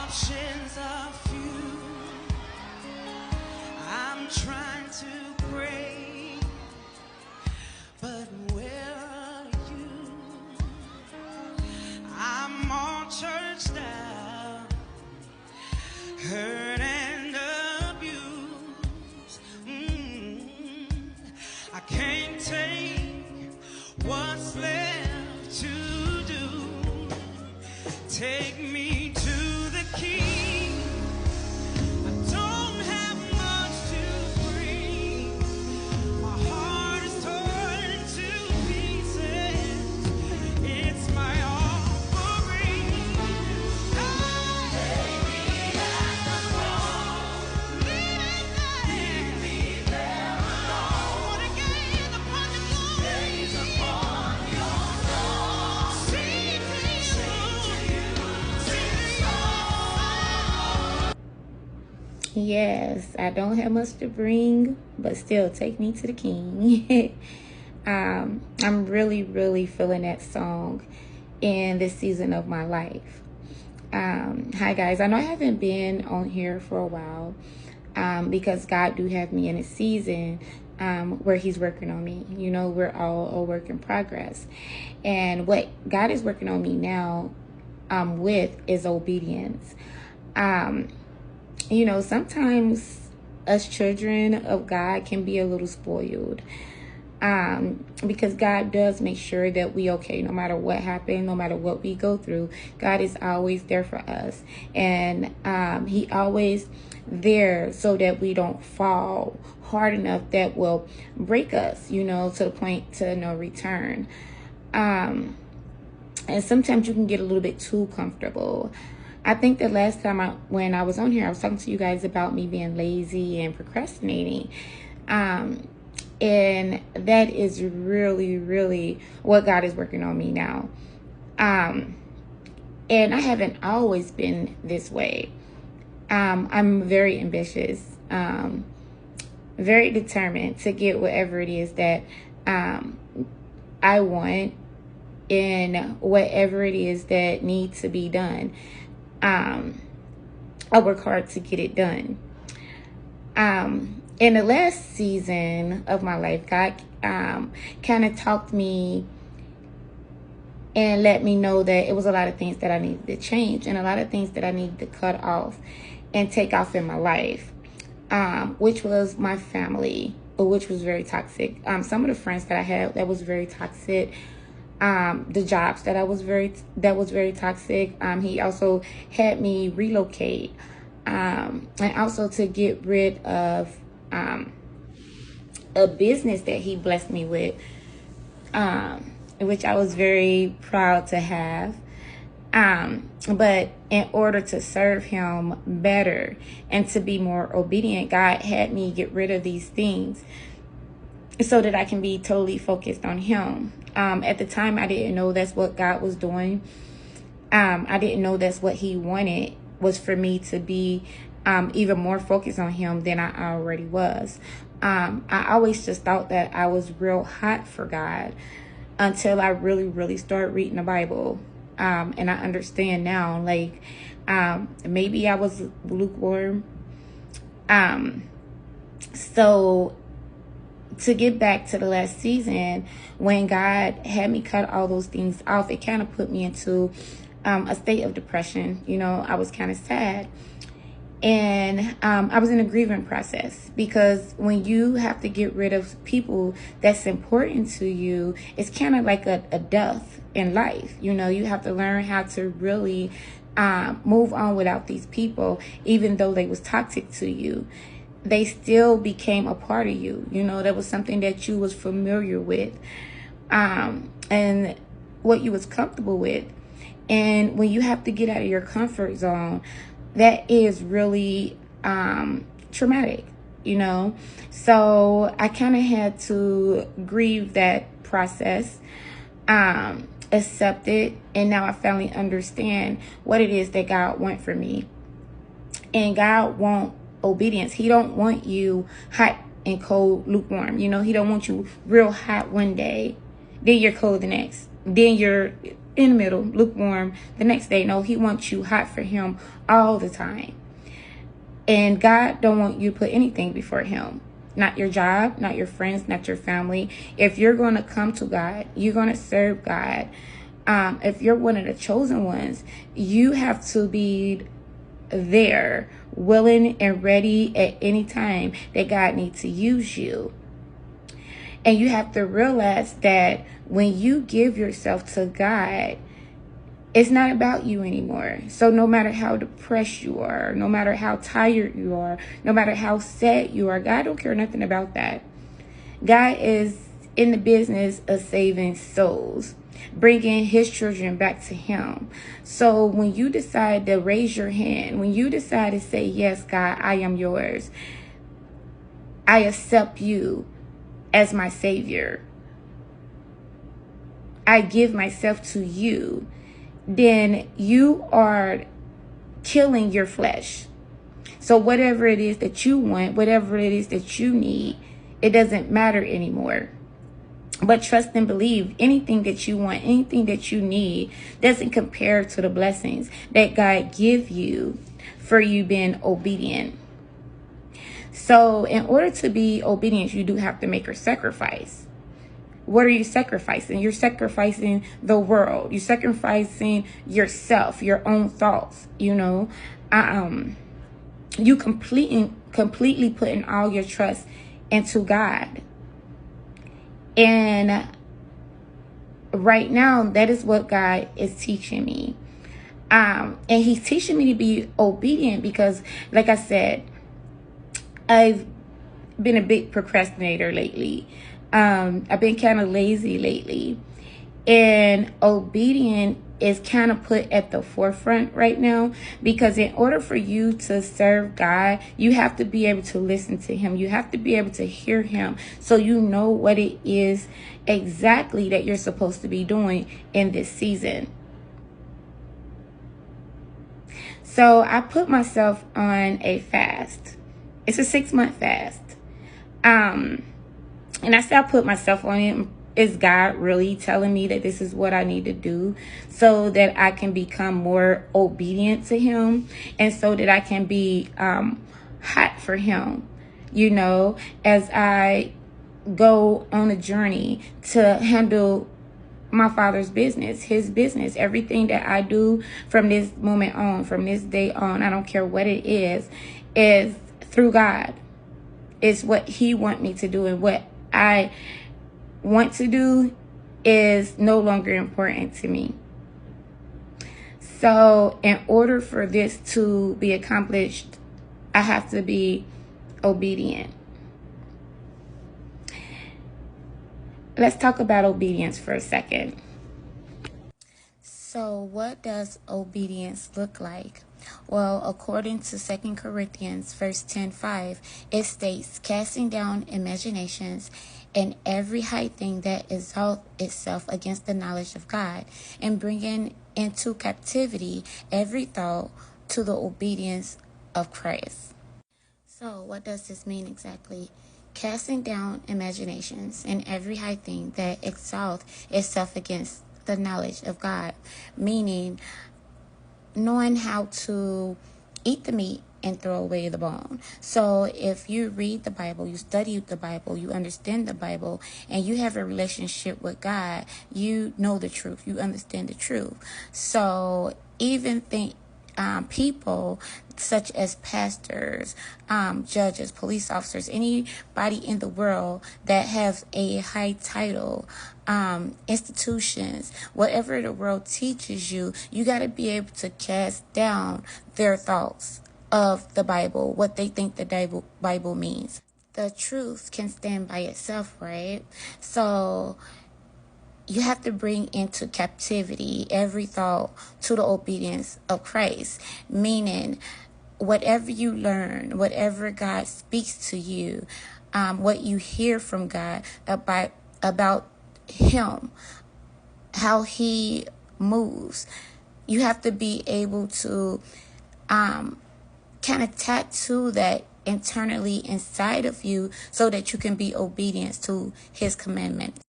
options are few. I'm trying to pray, but where are you? I'm all churched out, hurt and abused. I can't take what's left to do. Take me to the King. I don't have much to bring. My heart is torn to pieces. It's my offering. Take me at the cross. Leave me there alone. I wanna gaze upon your glory. Gaze upon your glory. Sing to you. Yes, I don't have much to bring, but still take me to the King. I'm really feeling that song in this season of my life. Hi guys, I know I haven't been on here for a while because God do have me in a season where he's working on me. You know, we're all a work in progress. And what God is working on me now with is obedience. You know, sometimes us children of God can be a little spoiled because God does make sure that we okay no matter what happened, no matter what we go through. God is always there for us, and he always there so that we don't fall hard enough that will break us, you know, to the point to no return. And sometimes you can get a little bit too comfortable. I think the last time when I was on here, I was talking to you guys about me being lazy and procrastinating. And that is really what God is working on me now. And I haven't always been this way. I'm very ambitious, very determined to get whatever it is that I want and whatever it is that needs to be done. I work hard to get it done. In the last season of my life, God kind of talked me and let me know that it was a lot of things that I needed to change and a lot of things that I needed to cut off and take off in my life, which was my family, which was very toxic. Some of the friends that I had that was very toxic. The jobs that was very toxic. He also had me relocate, and also to get rid of a business that he blessed me with, which I was very proud to have. But in order to serve him better and to be more obedient, God had me get rid of these things so that I can be totally focused on him. At the time, I didn't know that's what God was doing. I didn't know that's what he wanted, was for me to be even more focused on him than I already was. I always just thought that I was real hot for God until I really started reading the Bible. And I understand now, like, maybe I was lukewarm. So to get back to the last season, when God had me cut all those things off, it kind of put me into a state of depression. You know, I was kind of sad. And I was in a grieving process, because when you have to get rid of people that's important to you, it's kind of like a death in life. You know, you have to learn how to really move on without these people, even though they was toxic to you. They still became a part of you. You know, that was something that you was familiar with, and what you was comfortable with. And when you have to get out of your comfort zone, that is really traumatic, you know. So I kind of had to grieve that process, accept it, and now I finally understand what it is that God wants for me. And God wants obedience. He don't want you hot and cold, lukewarm. You know, he don't want you real hot one day, then you're cold the next, then you're in the middle, lukewarm the next day. No, he wants you hot for him all the time. And God don't want you to put anything before him. Not your job, not your friends, not your family. If you're going to come to God, you're going to serve God. If you're one of the chosen ones, you have to be there, willing and ready at any time that God needs to use you. And you have to realize that when you give yourself to God, it's not about you anymore. So no matter how depressed you are, no matter how tired you are, no matter how sad you are, God don't care nothing about that. God is in the business of saving souls, bringing his children back to him. So when you decide to raise your hand, when you decide to say, yes, God, I am yours, I accept you as my Savior, I give myself to you, then you are killing your flesh. So whatever it is that you want, whatever it is that you need, it doesn't matter anymore. But trust and believe, anything that you want, anything that you need doesn't compare to the blessings that God give you for you being obedient. So in order to be obedient, you do have to make a sacrifice. What are you sacrificing? You're sacrificing the world. You're sacrificing yourself, your own thoughts, you know. You completely putting all your trust into God. And right now, that is what God is teaching me. And he's teaching me to be obedient because, like I said, I've been a big procrastinator lately. I've been kind of lazy lately. And obedient is kind of put at the forefront right now, because in order for you to serve God, you have to be able to listen to him. You have to be able to hear him, so you know what it is exactly that you're supposed to be doing in this season. So I put myself on a fast. It's a 6-month fast. And I say I put myself on it. Is God really telling me that this is what I need to do so that I can become more obedient to him, and so that I can be hot for him, you know, as I go on a journey to handle my Father's business, his business. Everything that I do from this moment on, from this day on, I don't care what it is through God. It's what he wants me to do, and what I want to do is no longer important to me. So in order for this to be accomplished, I have to be obedient. Let's talk about obedience for a second. So what does obedience look like? Well, according to 2 Corinthians verse 10:5, it states, casting down imaginations and every high thing that exalts itself against the knowledge of God, and bringing into captivity every thought to the obedience of Christ. So what does this mean exactly? Casting down imaginations and every high thing that exalts itself against the knowledge of God, meaning knowing how to eat the meat and throw away the bone. So if you read the Bible, you study the Bible, you understand the Bible, and you have a relationship with God, you know the truth, you understand the truth. So even people such as pastors, judges, police officers, anybody in the world that have a high title, institutions, whatever the world teaches you, you got to be able to cast down their thoughts of the Bible, what they think the Bible means. The truth can stand by itself, right? So you have to bring into captivity every thought to the obedience of Christ, meaning whatever you learn, whatever God speaks to you, what you hear from God about him, how he moves, you have to be able to kind of tattoo that internally inside of you so that you can be obedient to his commandments.